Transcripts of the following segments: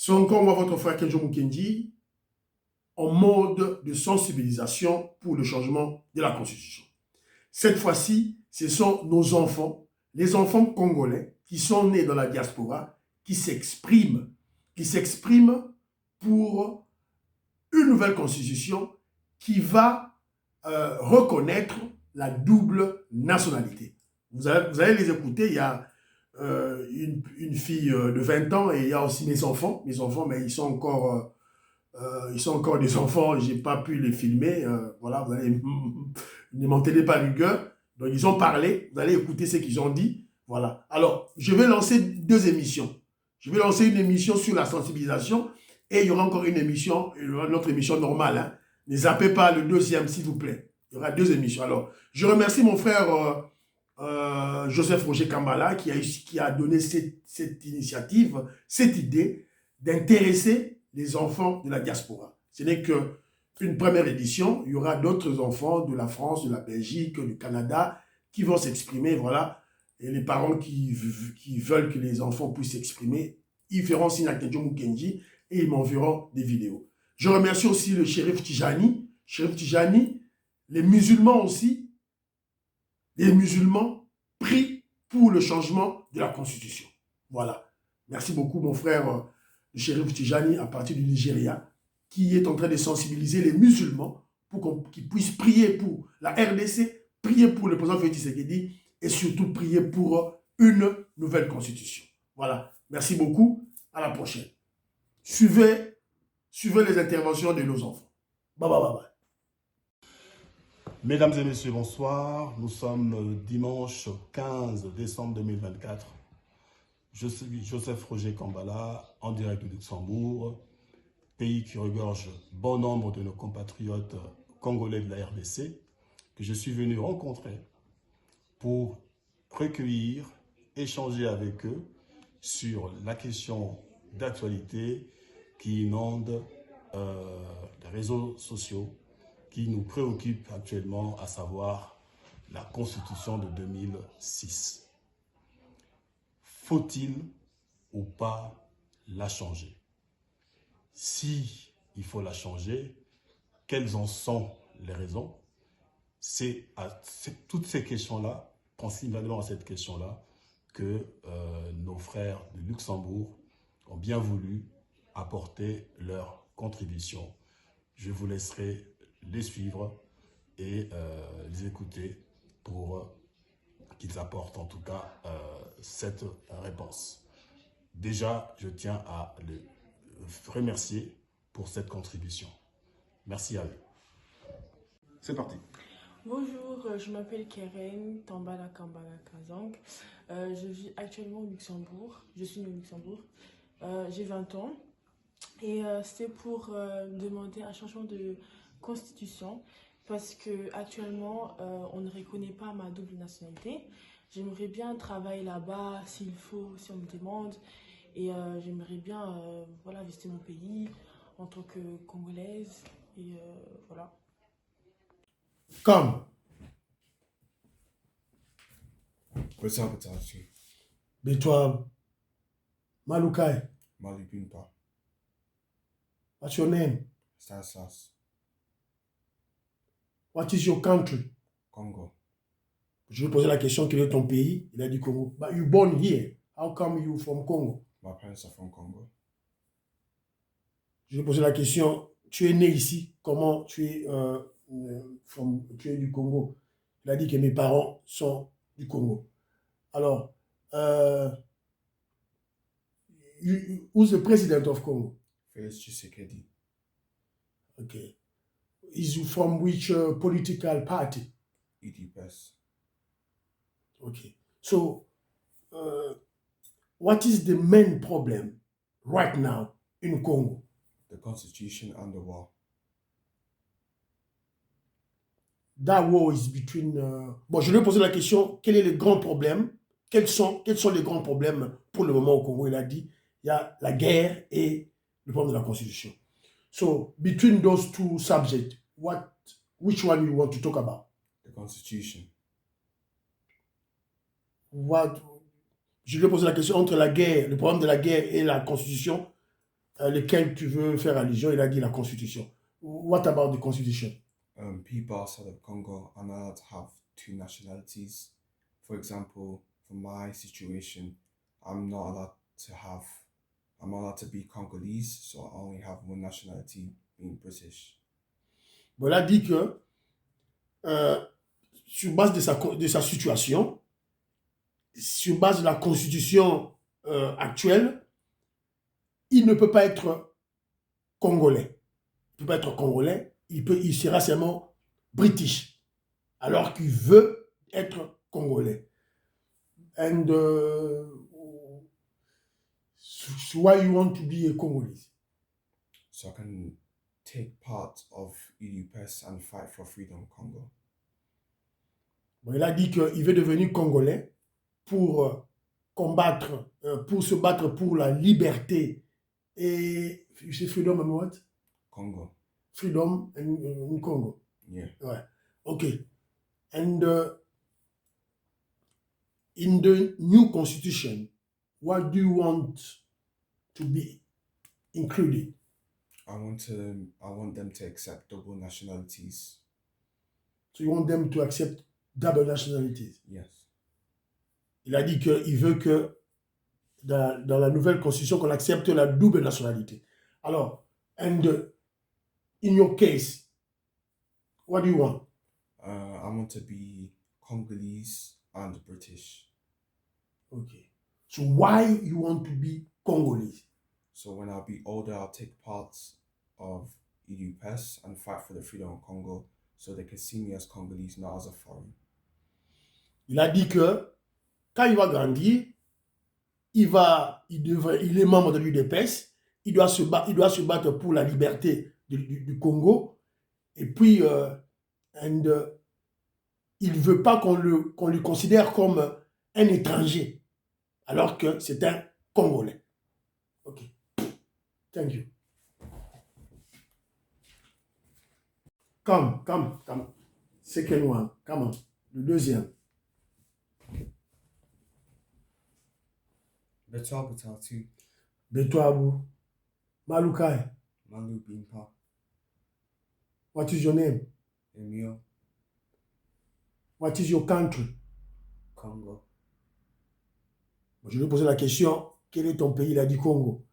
C'est encore moi, votre frère Kenjo Mukendi, en mode de sensibilisation pour le changement de la Constitution. Cette fois-ci, ce sont nos enfants, les enfants congolais qui sont nés dans la diaspora, qui s'expriment pour une nouvelle constitution qui va reconnaître la double nationalité. Vous allez les écouter, il y a une fille de 20 ans et il y a aussi mes enfants, mais ils sont encore des enfants, je n'ai pas pu les filmer, voilà, vous allez ne m'en tenez pas rigueur. Donc ils ont parlé, vous allez écouter ce qu'ils ont dit, voilà. Alors, je vais lancer 2 émissions. Je vais lancer une émission sur la sensibilisation et il y aura encore une émission, notre émission normale. Hein. Ne zappez pas le 2e, s'il vous plaît. Il y aura 2 émissions. Alors, je remercie mon frère Joseph Roger Kambala qui a donné cette initiative, cette idée d'intéresser les enfants de la diaspora. Ce n'est qu'une première édition. Il y aura d'autres enfants de la France, de la Belgique, du Canada qui vont s'exprimer, voilà. Et les parents qui veulent que les enfants puissent s'exprimer, ils feront signe à Kenjo Mukendi et ils m'enverront des vidéos. Je remercie aussi le shérif Tijani. Shérif Tijani, les musulmans aussi, les musulmans prient pour le changement de la Constitution. Voilà. Merci beaucoup, mon frère, le shérif Tijani, à partir du Nigeria, qui est en train de sensibiliser les musulmans pour qu'ils puissent prier pour la RDC, prier pour le président Félix Tshisekedi et surtout prier pour une nouvelle constitution. Voilà. Merci beaucoup. À la prochaine. Suivez les interventions de nos enfants. Bye bye bye bye. Mesdames et messieurs, bonsoir. Nous sommes dimanche 15 décembre 2024. Je suis Joseph Roger Kambala, en direct du Luxembourg, pays qui regorge bon nombre de nos compatriotes congolais de la RDC, que je suis venu rencontrer pour recueillir, échanger avec eux sur la question d'actualité qui inonde les réseaux sociaux, qui nous préoccupe actuellement, à savoir la Constitution de 2006. Faut-il ou pas la changer? Si il faut la changer, quelles en sont les raisons? C'est toutes ces questions-là, principalement à cette question-là, que nos frères du Luxembourg ont bien voulu apporter leur contribution. Je vous laisserai les suivre et les écouter pour qu'ils apportent en tout cas cette réponse. Déjà, je tiens à les remercier pour cette contribution. Merci à eux. C'est parti. Bonjour, je m'appelle Keren Tambala Kambala Kazang. Je vis actuellement au Luxembourg. Je suis née au Luxembourg. J'ai 20 ans. Et c'est pour demander un changement de constitution parce que actuellement on ne reconnaît pas ma double nationalité. J'aimerais bien travailler là-bas s'il faut, si on me demande. Et j'aimerais bien voilà, visiter mon pays en tant que Congolaise. Et voilà. Come. What's up, Itachi? Betwam. Malukai. Malibimpa. What's your name? Stasas. What is your country? Congo. Je lui ai posé la question, quel est ton pays? Il a dit Congo. But you born here. How come you from Congo? My parents are from Congo. Je lui ai posé la question, tu es né ici, comment tu es, tu es du Congo? Il a dit que mes parents sont du Congo. Alors, who's the president of Congo? Félix Tshisekedi. Okay. Is you from which political party? EDPS. Okay. So, what is the main problem right now in Congo? The constitution and the war. That war is between... Bon, je lui ai posé la question, quel est le grand problème? Quels sont les grands problèmes pour le moment au Congo? Il a dit, il y a la guerre et le problème de la Constitution. So, between those two subjects, which one you want to talk about? The constitution. Je lui ai posé la question entre la guerre, le problème de la guerre et la Constitution. lesquels tu veux faire allusion, il a dit la Constitution. What about the Constitution? People outside of Congo are not allowed to have two nationalities. For example, for my situation, I'm not allowed to be Congolese, so I only have one nationality, being British. Bon, il a dit que sur base de sa situation, sur base de la Constitution actuelle, il ne peut pas être Congolais. Il ne peut pas être Congolais, il sera seulement British, alors qu'il veut être Congolais. And so why you want to be a Congolese? So I can take part of UDPS and fight for freedom Congo. Bon, il a dit qu'il veut devenir Congolais pour combattre, pour se battre pour la liberté et c'est freedom and what? Congo. Freedom in Congo. Yeah. Ouais. Okay. And in the new constitution, what do you want to be included? I want them to accept double nationalities. So you want them to accept double nationalities? Yes. Il a dit qu'il veut que dans la nouvelle constitution qu'on accepte la double nationalité. Alors, and in your case, what do you want? I want to be Congolese and British. Okay. So why you want to be Congolese? So when I'll be older, I'll take part of UDPS and fight for the freedom of Congo, so they can see me as Congolese, not as a foreign. Il a dit que quand il va grandir, il est membre de l'UDPS, il doit se battre pour la liberté du Congo, et puis il ne veut pas qu'on le considère comme un étranger, alors que c'est un Congolais. Ok. Thank you. Come. Second one. Come on. Le deuxième. Betwa Butatu, Betwabu. Malukai. Malu Bimpa, What is your name? Emio, What is your country? Congo. Je lui ai posé la question, quel est ton pays? Il a dit Congo.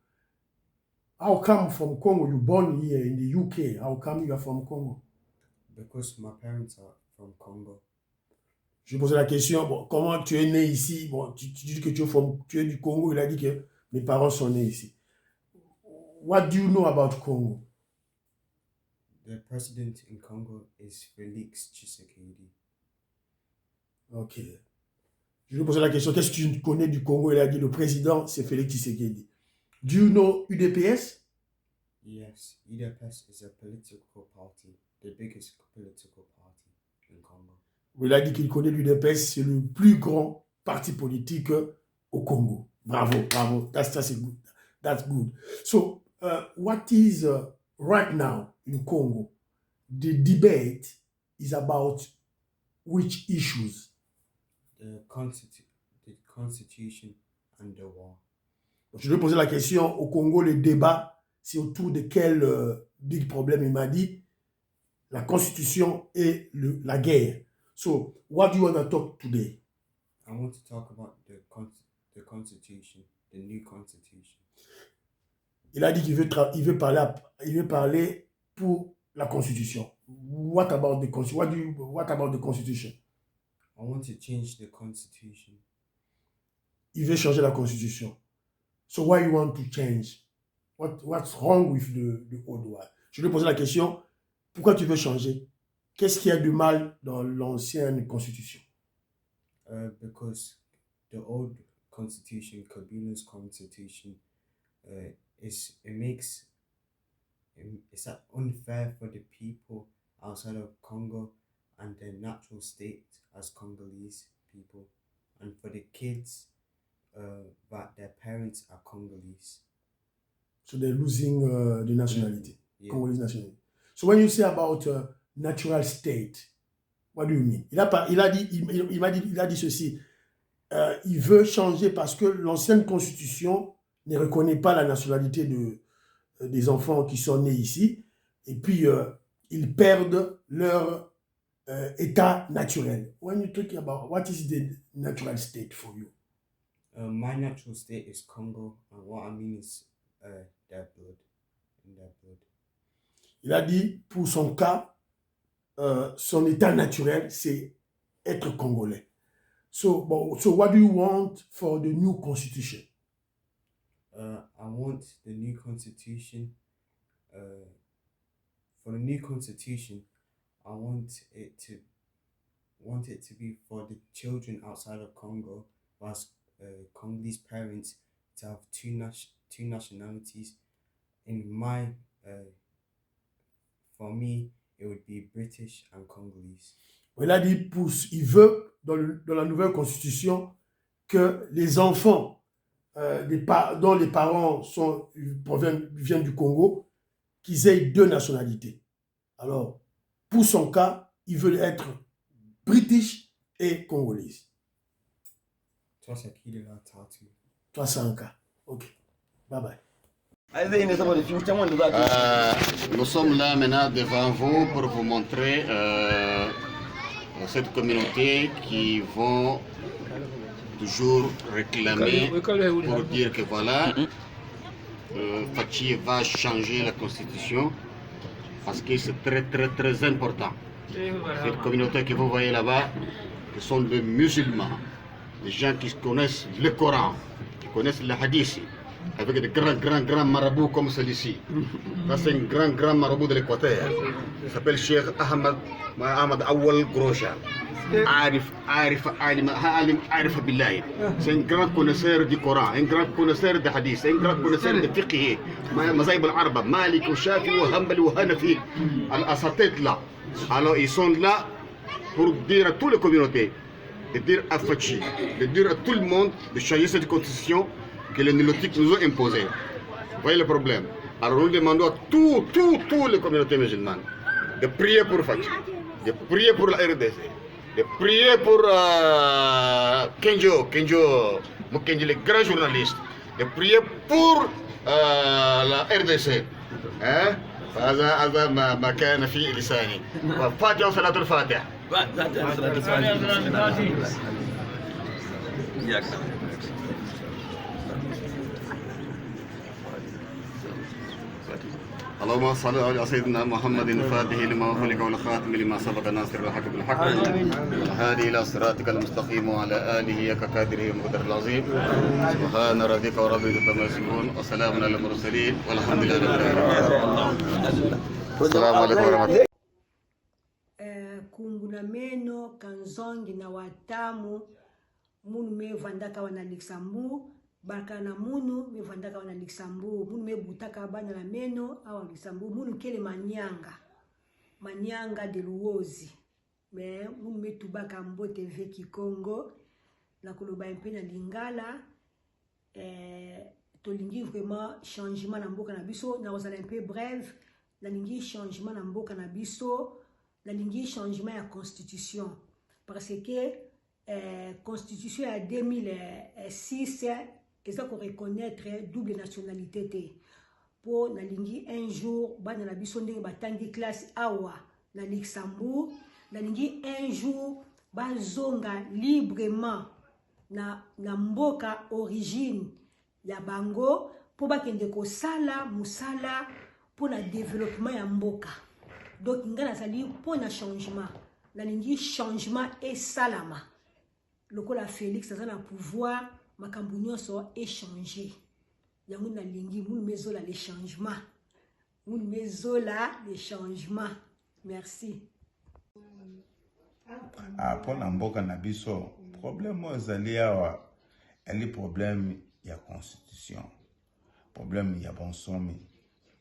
How come from Congo? You born here in the UK. How come you are from Congo? Because my parents are from Congo. Je lui ai posé la question, bon, comment tu es né ici? Bon, tu dis que tu es du Congo. Il a dit que mes parents sont nés ici. What do you know about Congo? The president in Congo is Felix Tshisekedi. Ok. Je lui ai posé la question, qu'est-ce que tu connais du Congo? Il a dit, le président, c'est Félix Tshisekedi. Do you know UDPS? Yes, UDPS is a political party, the biggest political party in Congo. Il a dit qu'il connaît l'UDPS, c'est le plus grand parti politique au Congo. Bravo. That's good. That's good. So, what is right now in Congo? The debate is about which issues? The constitution and the war. Je lui ai posé la question, au Congo, le débat, c'est autour de quel big problème? Il m'a dit, la constitution et la guerre. So, what do you want to talk today? I want to talk about the constitution, the new constitution. Il a dit qu'il veut parler pour la constitution. What about the constitution? What about the constitution? I want to change the constitution. Il veut changer la constitution. So why you want to change? What's wrong with the old one? Je lui ai posé la question, pourquoi tu veux changer? Qu'est-ce qu'il y a de mal dans l'ancienne constitution? Because the old constitution, Kabila's constitution, it's unfair for the people outside of Congo and their natural state as Congolese people, and for the kids that their parents are Congolese. So they're losing the nationality, Yeah. Congolese nationality. So when you say about natural state, what do you mean? Il a dit ceci. Il veut changer parce que l'ancienne constitution ne reconnaît pas la nationalité des enfants qui sont nés ici, et puis ils perdent leur état naturel. When you talk about what is the natural state for you? My natural state is Congo, and what I mean is their blood, in their blood. Il a dit, pour son cas, son état naturel, c'est être congolais. So what do you want for the new constitution? I want the new constitution. For the new constitution, I want it to be for the children outside of Congo, whilst Congolese parents to have two nationalities. For me, it would be British and Congolese. Il a dit, il veut, dans la nouvelle constitution, que les enfants dont les parents viennent du Congo, qu'ils aient deux nationalités. Alors, pour son cas, il veut être British et Congolese. Toi, c'est qui de la tattoo? Toi, c'est un cas. Ok. Bye bye. Nous sommes là maintenant devant vous pour vous montrer cette communauté qui vont toujours réclamer pour dire que voilà, Fachi va changer la constitution parce que c'est très très très important. Cette communauté que vous voyez là-bas, ce sont des musulmans, des gens qui connaissent le Coran, qui connaissent le hadith, avec de grands marabouts comme celui-ci. Ça c'est un grand marabout de l'Équateur. Il s'appelle Cheikh Ahmad Awal Groja. عارف بالله. C'est un grand connaisseur du Coran, un grand connaisseur de hadith, un grand connaisseur de fiqh, mazahib al-arba, Malik, Shafi, Hanbali, Hanafi, al-Asatet là. Alors ils sont là pour dire à toutes les communautés, de dire à Fachi, de dire à tout le monde de changer cette constitution que les néolithiques nous ont imposée. Vous voyez le problème? Alors nous demandons à toutes les communautés musulmanes de prier pour Fachi, de prier pour la RDC, de prier pour Kenjo Mukenji, le grand journaliste, de prier pour la RDC. هذا ما كان في لساني. فاتحة وصلاة الفاتحة. اللهم صل على سيدنا محمد الفاتح لما خلق والخاتم لما سبق ناصر الحق بالحق والهادي الى صراطك المستقيم وعلى اله كقدره ومقداره العظيم سبحان ربك ورب العزه عما يصفون وسلام على المرسلين والحمد لله رب العالمين. السلام عليكم ورحمه الله. Kunguna meno kanzongi na watamu munu mevandaka wana Luxembourg baraka na munu mevandaka wana Luxembourg munu mebutaka bana la meno awa Luxembourg munu kele manyanga de luozi me munu metubaka mbote veki Congo na koloba mpe na lingala tolingi vraiment changement na mboka na biso na ozala mpe bref na lingi changement na mboka na biso na lingi changement ya constitution parce que constitution ya 2006 eza ko reconnaître double nationalité pour na lingi un jour bana na biso ndenge batangi classe awa na Luxembourg na lingi un jour bazonga librement na mboka origine ya bango pour bakende ko sala musala pour na développement ya mboka. Donc ngana sali pour na changement na lingi changement et salama lokola Félix aza na pouvoir makambo nyonso échanger yango na lingi munu mezola les changements merci. Mpona mboka na biso problème ezali awa eli problème ya constitution, problème ya bonsomi,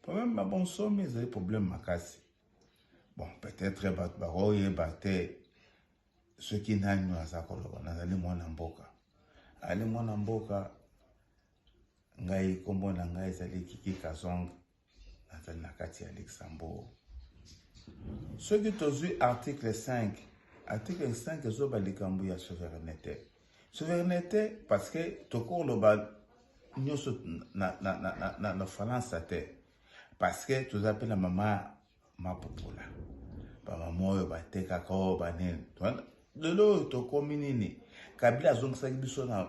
problème ya bonsomi ezali problème makasi. Bon, peut-être baroye bate ceux qui nani aza koloba nazali mwana mboka ali mwana mboka ngai kombo na ngai ezali Kiki Kazonga nazali na kati ya Luxembourg. Ceux qui tozui article 5 ezoba likambo ya souveraineté parce que tokoloba nyonso na Faransa te parce que tu appelles la maman ma popola ba maman oyo batekaka oyo banene lelo oyo tokomi nini Kabila azongisaki biso na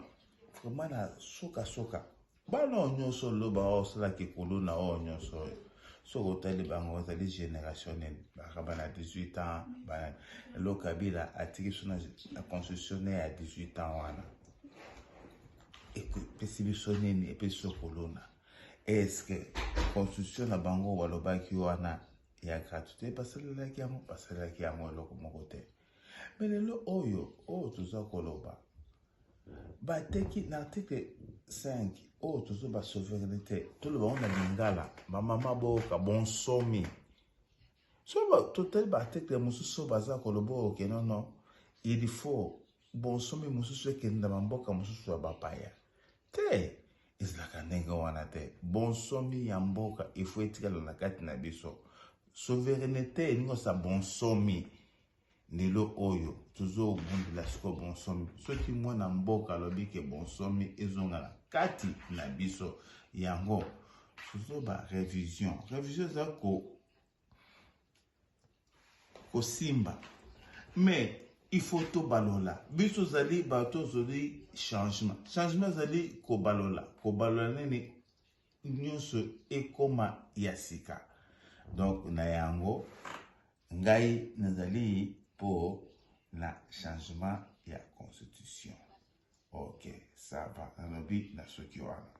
vraiment na soka bana oyo nyonso loba osalaki ekolo na oyo nyonso oyo soki otali bango ozali génération nini bakaba na 18 ans bana lelo Kabila atiki biso na constitution ya 18 ans wana epesi biso nini epesi biso kolona est-ce que constitution na bango balobaki wana ya gratuité basalelaki yango eloko moko te mais lelo oyo toza koloba bateki na article 5 oyo tozo ba souveraineté toloba on a lingala bamama boka bonsomi so total ba article mosusu baza koloba oke non il faut bonsomi mosusu ekenda mamboka mosusu ya bapaya te ezalaka ndenge wana te bonsomi ya mboka il faut etikala na kati na biso souveraineté elingo sa bonsomi lelo oyo tuzo bundila siko bonsomi soki mwana mboka alobi ke bonsomi ezonga na kati na biso yango tuzo ba révision za ko simba mais il faut to balola biso zali bato zoli changement zali ko balola nini nyonso ekoma ya sika donc na yango ngai nazali pour la changement ya constitution. Ok, ça va. On a vu la soki wana.